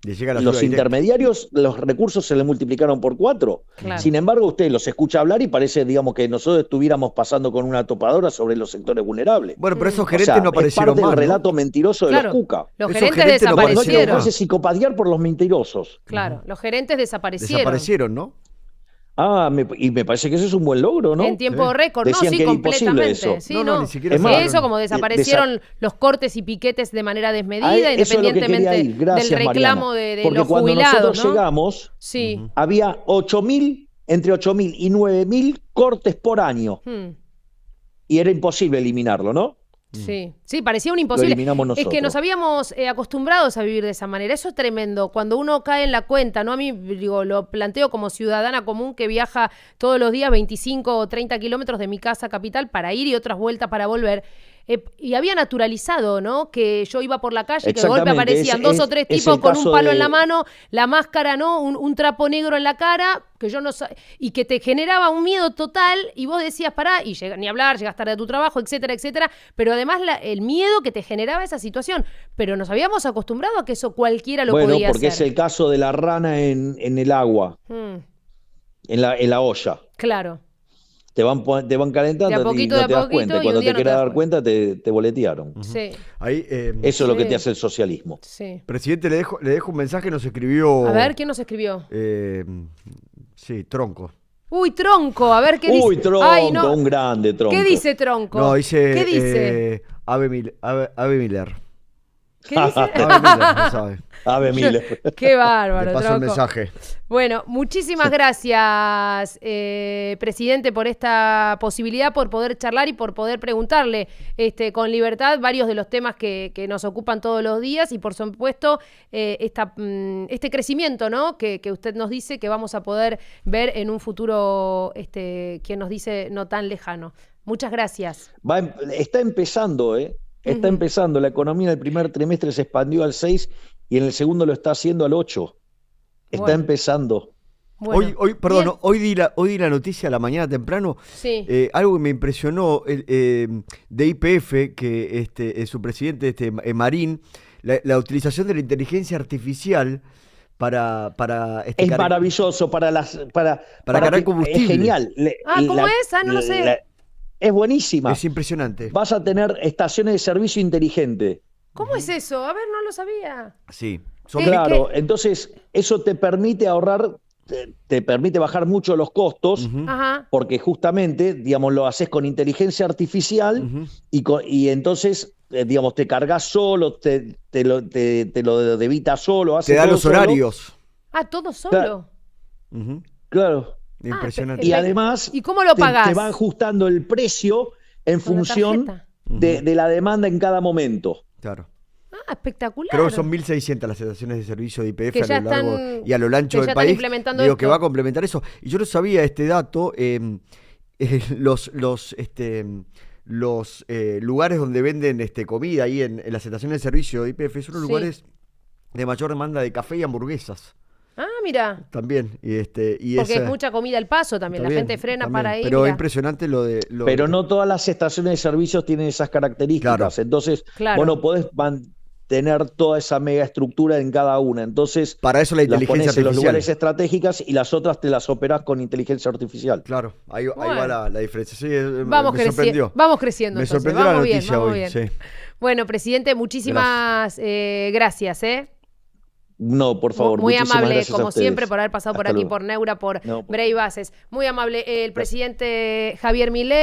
llega la ayuda los directa. intermediarios, los recursos se le multiplicaron por 4. claro. Sin embargo, usted los escucha hablar y parece, digamos, que nosotros estuviéramos pasando con una topadora sobre los sectores vulnerables. Bueno, pero esos O gerentes sea, no es aparecieron parte más, del ¿no? relato mentiroso de Claro. los Cuca. Los Esos gerentes gerentes no Cuando hay que desaparecieron. dejarse psicopatear por los mentirosos. Claro, los gerentes desaparecieron. Desaparecieron, ¿no? Y me parece que ese es un buen logro, ¿no? En tiempo récord, ¿no? Decían Sí, que era imposible completamente. eso. Sí, No, no. ni siquiera Es más, Eso, como desaparecieron los cortes y piquetes de manera desmedida, Eso es lo que quería independientemente ir. Gracias, del reclamo Mariana. de Porque los cuando jubilados, nosotros ¿no? llegamos, Sí. había 8.000, entre 8.000 y 9.000 cortes por año. Y era imposible eliminarlo, ¿no? Sí, sí, parecía un Lo imposible. eliminamos Es que nosotros. nos habíamos acostumbrados a vivir de esa manera. Eso es tremendo. Cuando uno cae en la cuenta, ¿no? A mí, digo, lo planteo como ciudadana común que viaja todos los días 25 o 30 kilómetros de mi casa capital para ir y otras vueltas para volver. Y había naturalizado, ¿no? Que yo iba por la calle y que de golpe Exactamente, aparecían dos o tres es tipos el con un caso palo de- en la mano, la máscara, ¿no? Un trapo negro en la cara, que yo no y que te generaba un miedo total y vos decías, pará, y ni hablar, llegas tarde a tu trabajo, etcétera, etcétera. Pero además el miedo que te generaba esa situación. Pero nos habíamos acostumbrado a que eso cualquiera lo Bueno, podía porque hacer. es el caso de la rana en el agua, Mm, en la olla. claro. Te van calentando De a y poquito, no de a te das poquito, cuenta. y Y cuando un día te no te quieras das dar cuenta, te boletearon. Sí, Ahí, Eso es lo que Sí. te hace el socialismo. sí. presidente, le dejo un mensaje, nos escribió... A ver, ¿quién nos escribió? Sí, Tronco. Uy, Tronco, a ver qué dice. Uy, Tronco, Ay, no. un grande Tronco. ¿Qué dice Tronco? No, dice... ¿Qué dice? Ave Miller. ¿Qué dice? Ave Miller, no sabe. Ave Miller. Qué bárbaro, Le paso el Tronco. mensaje. Bueno, muchísimas gracias, presidente, por esta posibilidad, por poder charlar y por poder preguntarle con libertad varios de los temas que nos ocupan todos los días y, por supuesto, este crecimiento, ¿no? que usted nos dice que vamos a poder ver en un futuro, que nos dice no tan lejano. Muchas gracias. Está empezando, ¿eh? Está empezando. La economía en el primer trimestre se expandió al 6 y en el segundo lo está haciendo al 8. Está Bueno. empezando. Bueno, Perdón, bien. hoy di la noticia a la mañana temprano. Sí. Algo que me impresionó de YPF, que su presidente Marín, la utilización de la inteligencia artificial para Es maravilloso para cargar que- combustible. Es genial. ¿Cómo es? No lo sé. Es buenísima. Es impresionante. Vas a tener estaciones de servicio inteligente. ¿Cómo es eso? A ver, no lo sabía. Sí. Claro, entonces eso te permite ahorrar, te permite bajar mucho los costos, Ajá. porque justamente, digamos, lo haces con inteligencia artificial y entonces, digamos, te cargas solo, te lo debita solo, hace Te da todo los solo. horarios. Todo solo. Ujú. Claro. Impresionante. Y además ¿Y cómo lo pagás? te va ajustando el precio en Con la función tarjeta. de la demanda en cada momento. Claro. Espectacular. Creo que son 1.600 las estaciones de servicio de YPF Que ya a lo largo están- y a lo ancho que ya del están país. implementando Digo que esto. va a complementar eso. Y yo no sabía este dato. Los lugares donde venden comida ahí en las estaciones de servicio de YPF son los Sí. lugares de mayor demanda de café y hamburguesas. Mira. También. Y Porque es mucha comida al paso también. La gente frena para ir. Pero mirá. impresionante lo de. Pero no todas las estaciones de servicios tienen esas características. Claro. Entonces, Claro. vos no podés mantener toda esa mega estructura en cada una. Entonces, Para eso la las inteligencia pones en los artificial. lugares estratégicas y las otras te las operás con inteligencia artificial. Claro, ahí Bueno. va la diferencia. Sí, Vamos me sorprendió. Vamos creciendo. Me entonces. sorprendió la Vamos bien, noticia vamos hoy. bien. Sí. Bueno, presidente, muchísimas gracias. No, por favor. Muy muchísimas amable, gracias a como ustedes. siempre, por haber pasado por Hasta aquí, luego. por Neura, por No, Brave Bases. Muy amable el presidente Javier Milei.